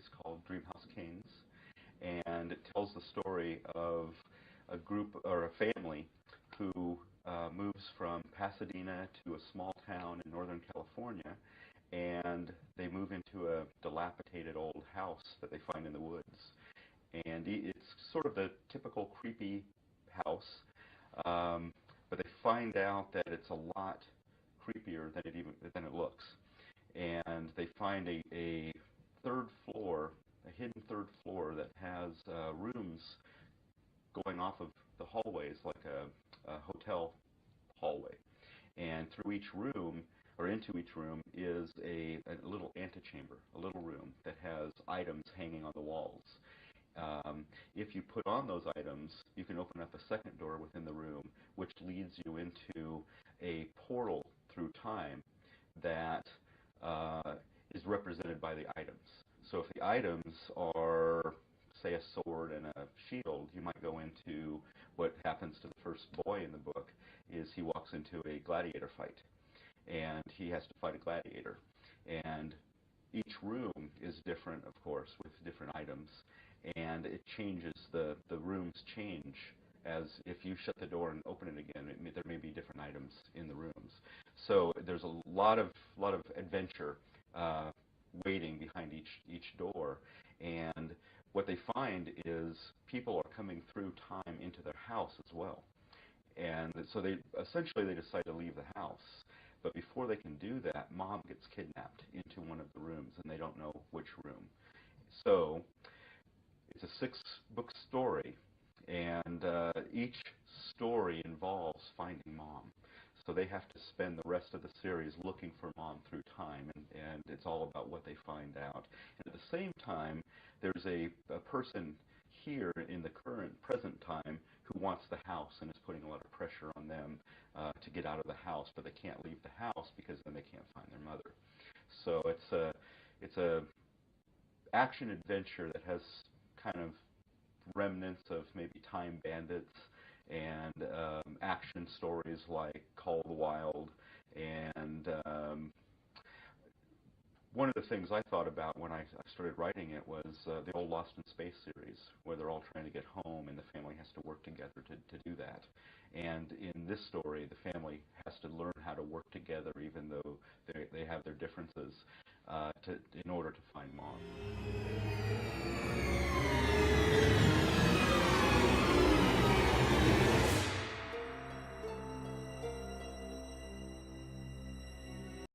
It's called Dreamhouse Kings, and it tells the story of a group or a family who moves from Pasadena to a small town in Northern California, and they move into a dilapidated old house that they find in the woods. And it's sort of the typical creepy house, but they find out that it's a lot creepier than it looks. And they find a third floor, a hidden third floor that has rooms going off of the hallways like a hotel hallway. And through each room, or into each room, is a little antechamber, a little room that has items hanging on the walls. If you put on those items, you can open up a second door within the room, which leads you into a portal through time that is represented by the items. So if the items are, say, a sword and a shield, you might go into what happens to the first boy in the book, is he walks into a gladiator fight, and he has to fight a gladiator. And each room is different, of course, with different items, and it changes, the rooms change as if you shut the door and open it again, there may be different items in the rooms. So there's a lot of adventure waiting behind each door, and what they find is people are coming through time into their house as well. And so they decide to leave the house. But before they can do that, Mom gets kidnapped into one of the rooms, and they don't know which room. So it's a 6-book story, and each story involves finding Mom. So they have to spend the rest of the series looking for Mom through time, and it's all about what they find out. And at the same time, there's a person here in the present time who wants the house and is putting a lot of pressure on them to get out of the house, but they can't leave the house because then they can't find their mother. So it's a action adventure that has kind of remnants of maybe Time Bandits and action stories like Call of the Wild. And one of the things I thought about when I started writing it was the old Lost in Space series, where they're all trying to get home and the family has to work together to do that. And in this story, the family has to learn how to work together even though they have their differences in order to find Mom.